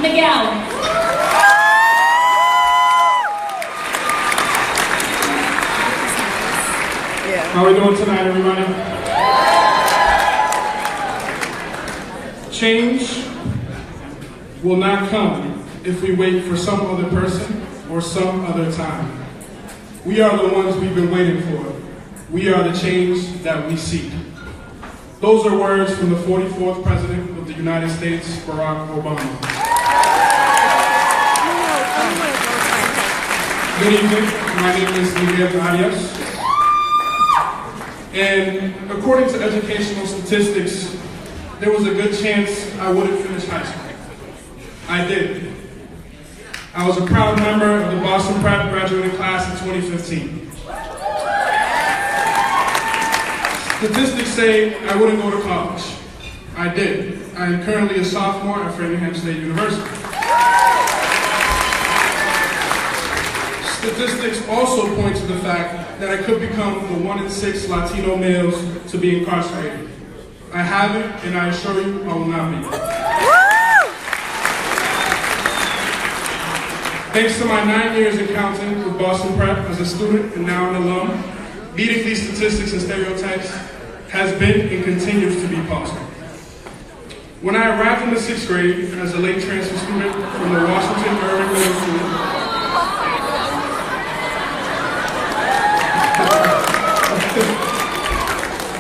Miguel. How are we doing tonight, everybody? Change will not come if we wait for some other person or some other time. We are the ones we've been waiting for. We are the change that we seek. Those are words from the 44th President of the United States, Barack Obama. Good evening. My name is Miguel Arias. And according to educational statistics, there was a good chance I wouldn't finish high school. I did. I was a proud member of the Boston Prep graduating class in 2015. Statistics say I wouldn't go to college. I did. I am currently a sophomore at Framingham State University. Statistics also point to the fact that I could become the 1 in 6 Latino males to be incarcerated. I haven't, and I assure you, I will not be. Thanks to my 9 years in counting with Boston Prep as a student and now an alum, beating these statistics and stereotypes has been and continues to be possible. When I arrived in the 6th grade as a late transfer student from the Washington Irving Middle School,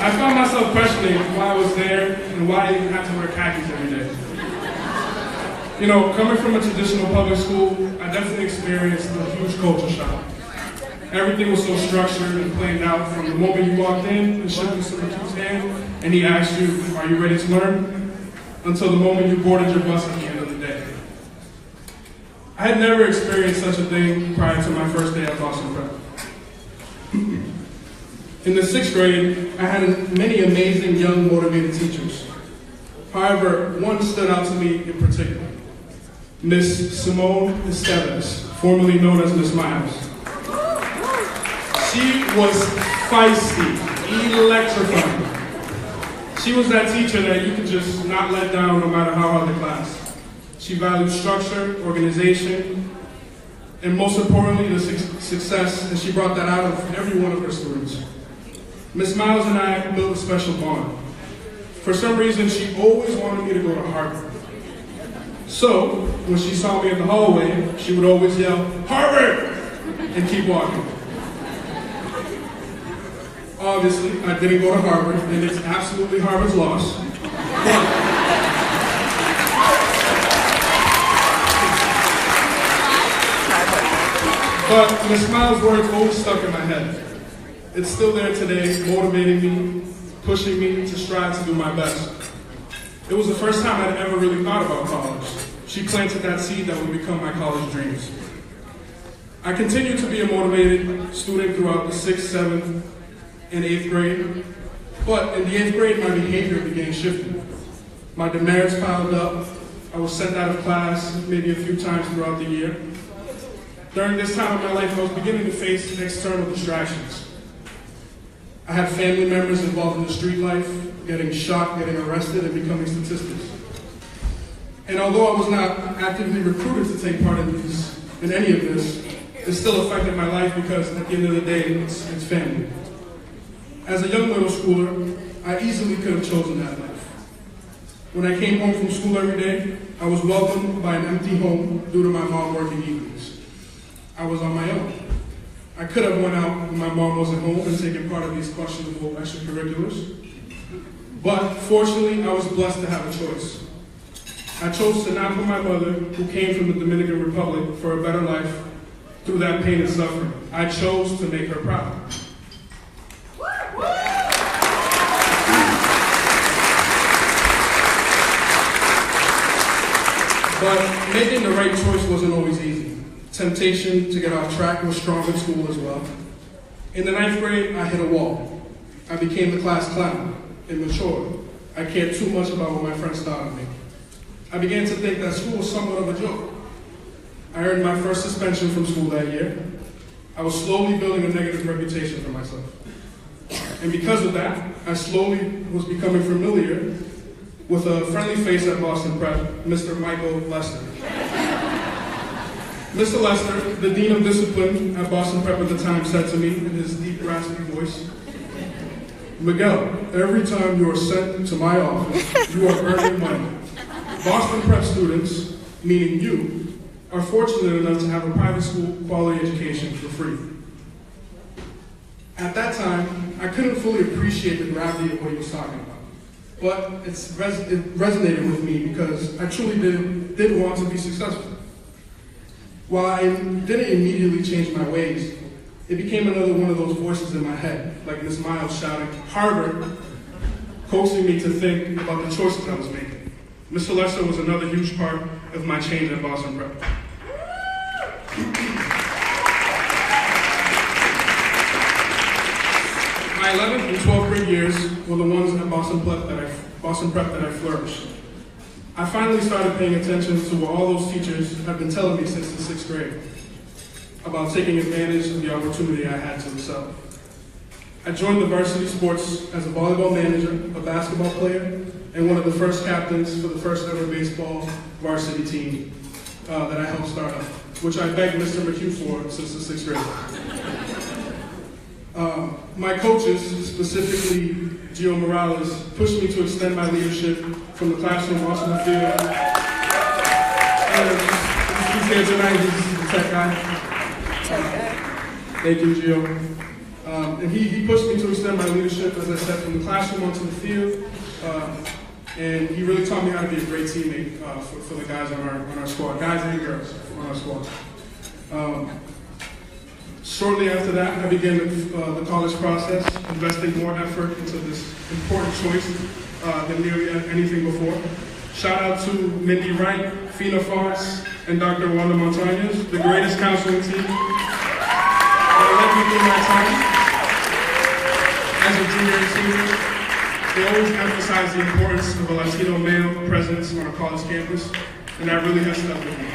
I found myself questioning why I was there and why I even had to wear khakis every day. You know, coming from a traditional public school, I definitely experienced a huge culture shock. Everything was so structured and planned out from the moment you walked in and shook Mr. McHugh's hand and he asked you, "Are you ready to learn?" until the moment you boarded your bus at the end of the day. I had never experienced such a thing prior to my first day at Boston Prep. In the 6th grade, I had many amazing young motivated teachers. However, one stood out to me in particular. Miss Simone Estevez, formerly known as Miss Miles. She was feisty, electrifying. She was that teacher that you could just not let down no matter how hard the class. She valued structure, organization, and most importantly, the success, and she brought that out of every one of her students. Miss Miles and I built a special bond. For some reason, she always wanted me to go to Harvard. So, when she saw me in the hallway, she would always yell, "Harvard!" and keep walking. Obviously, I didn't go to Harvard, and it's absolutely Harvard's loss. But Miss Miles' words always stuck in my head. It's still there today, motivating me, pushing me to strive to do my best. It was the first time I'd ever really thought about college. She planted that seed that would become my college dreams. I continued to be a motivated student throughout the 6th, 7th, and 8th grade, but in the 8th grade, my behavior began shifting. My demerits piled up. I was sent out of class maybe a few times throughout the year. During this time of my life, I was beginning to face external distractions. I had family members involved in the street life, getting shot, getting arrested, and becoming statistics. And although I was not actively recruited to take part in any of this, it still affected my life because at the end of the day, it's family. As a young middle schooler, I easily could have chosen that life. When I came home from school every day, I was welcomed by an empty home due to my mom working evenings. I was on my own. I could have went out when my mom wasn't home and taken part of these questionable extracurriculars. But fortunately, I was blessed to have a choice. I chose to not put my mother, who came from the Dominican Republic for a better life, through that pain and suffering. I chose to make her proud. But making the right choice wasn't always easy. Temptation to get off track was strong in school as well. In the 9th grade, I hit a wall. I became the class clown, immature. I cared too much about what my friends thought of me. I began to think that school was somewhat of a joke. I earned my first suspension from school that year. I was slowly building a negative reputation for myself. And because of that, I slowly was becoming familiar with a friendly face at Boston Prep, Mr. Michael Lester. Mr. Lester, the Dean of Discipline at Boston Prep at the time, said to me in his deep, raspy voice, "Miguel, every time you are sent to my office, you are earning money. Boston Prep students, meaning you, are fortunate enough to have a private school quality education for free." At that time, I couldn't fully appreciate the gravity of what he was talking about. But it resonated with me because I truly did want to be successful. While I didn't immediately change my ways, it became another one of those voices in my head, like Miss Miles shouting harder, coaxing me to think about the choices I was making. Mr. Lester was another huge part of my change at Boston Prep. My 11th and 12th grade years were the ones at Boston Prep that I flourished. I finally started paying attention to what all those teachers have been telling me since the 6th grade about taking advantage of the opportunity I had to excel. I joined the varsity sports as a volleyball manager, a basketball player, and one of the first captains for the first ever baseball varsity team that I helped start up, which I begged Mr. McHugh for since the 6th grade. My coaches, specifically Gio Morales, pushed me to extend my leadership from the classroom onto the field. He's here tonight, he's the tech guy. Thank you, Gio. And he pushed me to extend my leadership, as I said, from the classroom onto the field. And he really taught me how to be a great teammate for the guys on our squad, guys and girls on our squad. Shortly after that, I began the college process, investing more effort into this important choice than nearly anything before. Shout out to Mindy Wright, Fina Fox, and Dr. Wanda Montañez, the greatest counseling team that led me through my time as a junior and senior. They always emphasize the importance of a Latino male presence on a college campus, and that really has stuck with me.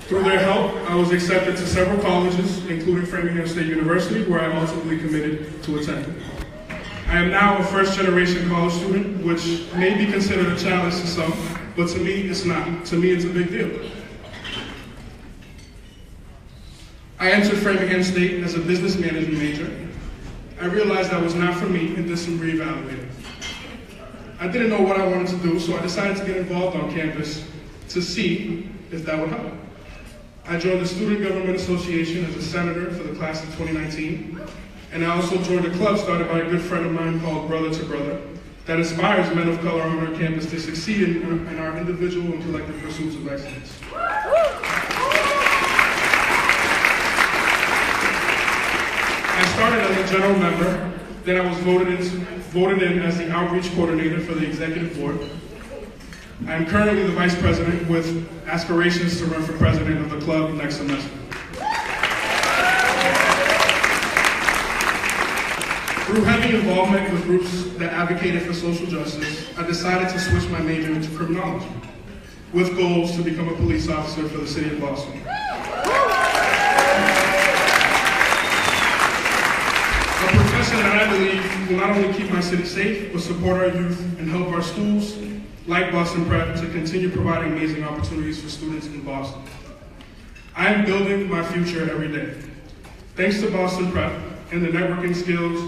Through their help, I was accepted to several colleges, including Framingham State University, where I ultimately committed to attend. I am now a first-generation college student, which may be considered a challenge to some, but to me, it's not. To me, it's a big deal. I entered Framingham State as a business management major. I realized that was not for me and did some reevaluating. I didn't know what I wanted to do, so I decided to get involved on campus to see if that would help. I joined the Student Government Association as a senator for the class of 2019, and I also joined a club started by a good friend of mine called Brother to Brother that inspires men of color on our campus to succeed in our individual and collective pursuits of excellence. I started as a general member, then I was voted in as the outreach coordinator for the executive board. I am currently the vice president with aspirations to run for president of the club next semester. Through heavy involvement with groups that advocated for social justice, I decided to switch my major into criminology, with goals to become a police officer for the city of Boston. A profession that I believe will not only keep my city safe, but support our youth and help our schools, like Boston Prep, to continue providing amazing opportunities for students in Boston. I am building my future every day. Thanks to Boston Prep and the networking skills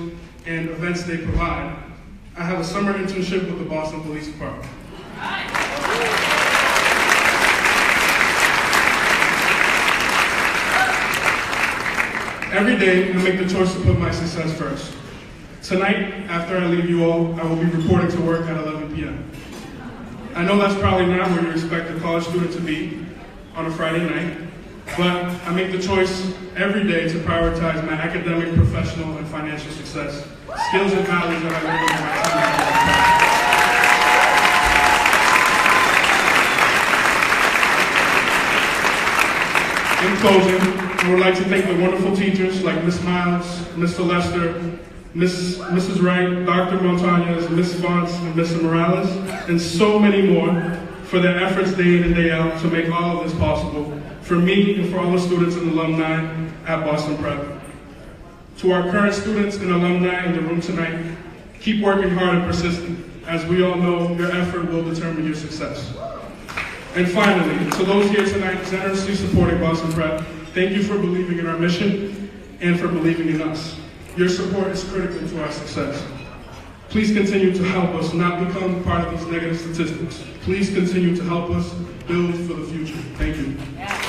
and events they provide, I have a summer internship with the Boston Police Department. Every day, I make the choice to put my success first. Tonight, after I leave you all, I will be reporting to work at 11 p.m. I know that's probably not where you expect a college student to be on a Friday night, but I make the choice every day to prioritize my academic, professional, and financial success, skills and values that I learned over my time. In closing, I would like to thank the wonderful teachers like Ms. Miles, Mr. Lester, Mrs. Wright, Dr. Montañez, Ms. Fonts, and Mr. Morales, and so many more for their efforts day in and day out to make all of this possible, for me and for all the students and alumni at Boston Prep. To our current students and alumni in the room tonight, keep working hard and persistent. As we all know, your effort will determine your success. And finally, to those here tonight generously supporting Boston Prep, thank you for believing in our mission and for believing in us. Your support is critical to our success. Please continue to help us not become part of these negative statistics. Please continue to help us build for the future. Thank you.